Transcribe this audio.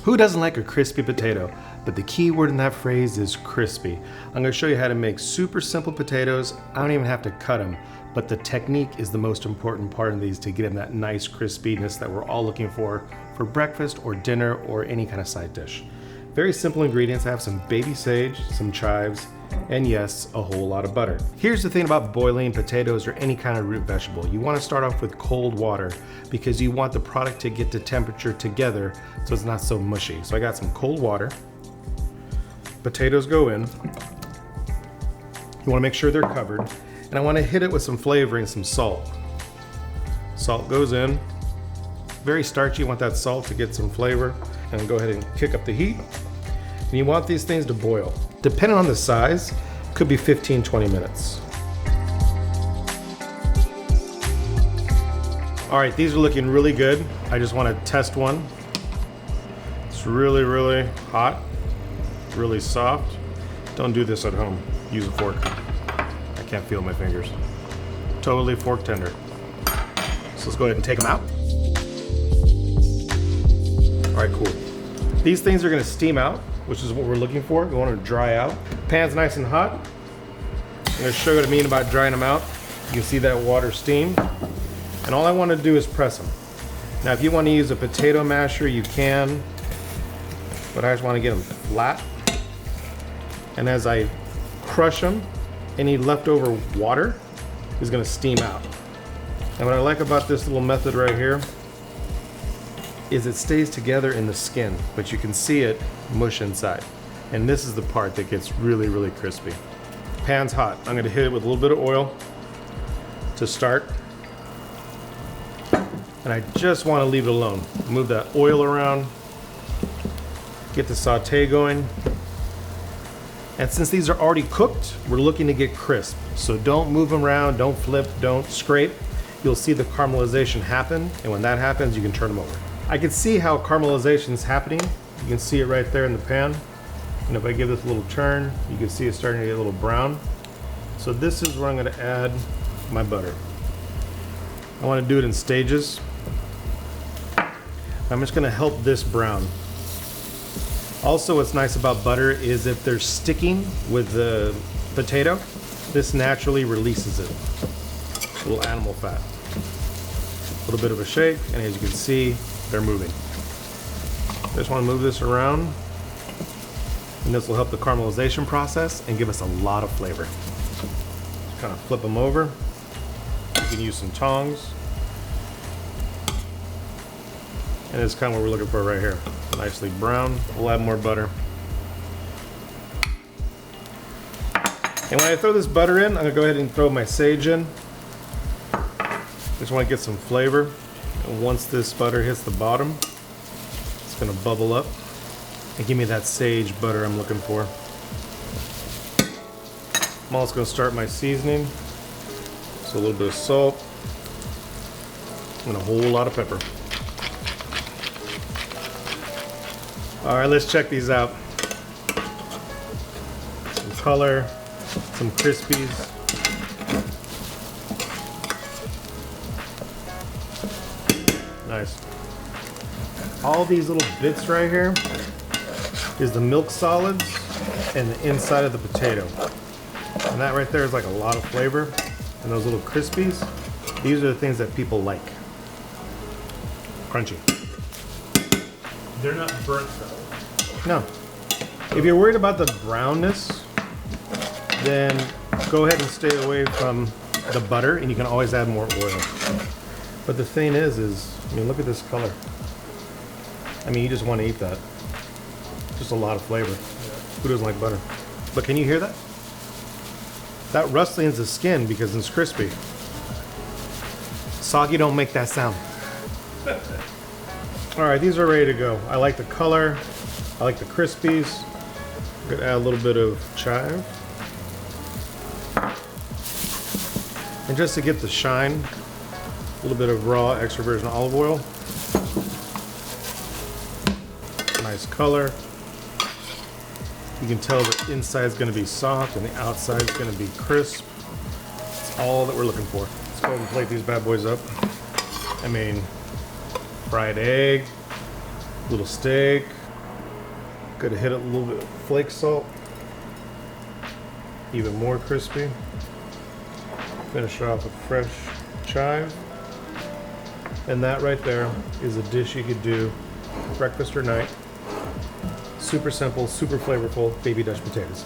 Who doesn't like a crispy potato? But the key word in that phrase is crispy. I'm going to show you how to make super simple potatoes. I don't even have to cut them, but the technique is the most important part of these to get them that nice crispiness that we're all looking for breakfast or dinner or any kind of side dish. Very simple ingredients. I have some baby sage, some chives, and yes, a whole lot of butter. Here's the thing about boiling potatoes or any kind of root vegetable. You want to start off with cold water because you want the product to get to temperature together so it's not so mushy. So I got some cold water. Potatoes go in. You want to make sure they're covered. And I want to hit it with some flavoring, some salt. Salt goes in. Very starchy, you want that salt to get some flavor. And then go ahead and kick up the heat. And you want these things to boil. Depending on the size, could be 15-20 minutes. All right, these are looking really good. I just want to test one. It's really, really hot, really soft. Don't do this at home. Use a fork. I can't feel my fingers. Totally fork tender. So let's go ahead and take them out. All right, cool. These things are gonna steam out, which is what we're looking for. We want them to dry out. Pan's nice and hot. I'm gonna show you what I mean about drying them out. You can see that water steam. And all I wanna do is press them. Now, if you wanna use a potato masher, you can, but I just wanna get them flat. And as I crush them, any leftover water is gonna steam out. And what I like about this little method right here is it stays together in the skin, but you can see it mush inside. And this is the part that gets really, really crispy. Pan's hot. I'm gonna hit it with a little bit of oil to start. And I just wanna leave it alone. Move that oil around, get the saute going. And since these are already cooked, we're looking to get crisp. So don't move them around, don't flip, don't scrape. You'll see the caramelization happen, and when that happens, you can turn them over. I can see how caramelization is happening. You can see it right there in the pan. And if I give this a little turn, you can see it's starting to get a little brown. So this is where I'm gonna add my butter. I wanna do it in stages. I'm just gonna help this brown. Also, what's nice about butter is if they're sticking with the potato, this naturally releases it. A little animal fat. A little bit of a shake, and as you can see, they're moving. I just want to move this around, and this will help the caramelization process and give us a lot of flavor. Just kind of flip them over. You can use some tongs. And it's kind of what we're looking for right here. Nicely brown. We'll add more butter. And when I throw this butter in, I'm gonna go ahead and throw my sage in. Just want to get some flavor. And once this butter hits the bottom, it's gonna bubble up and give me that sage butter I'm looking for. I'm also gonna start my seasoning. So a little bit of salt and a whole lot of pepper. All right, let's check these out. Some color, some Crispies. Nice. All these little bits right here is the milk solids and the inside of the potato. And that right there is like a lot of flavor. And those little Crispies, these are the things that people like. Crunchy. They're not burnt though. No. If you're worried about the brownness, then go ahead and stay away from the butter, and you can always add more oil. But the thing is, I mean, look at this color. I mean, you just want to eat that. Just a lot of flavor. Yeah. Who doesn't like butter? But can you hear that? That rustling is the skin because it's crispy. Soggy don't make that sound. All right, these are ready to go. I like the color. I like the Crispies. I'm gonna add a little bit of chive. And just to get the shine, a little bit of raw extra virgin olive oil. Nice color. You can tell the inside is going to be soft and the outside is going to be crisp. That's all that we're looking for. Let's go ahead and plate these bad boys up. I mean, fried egg, little steak, Gonna hit it a little bit of flake salt. Even more crispy. Finish it off with fresh chive. And that right there is a dish you could do breakfast or night. Super simple, super flavorful baby Dutch potatoes.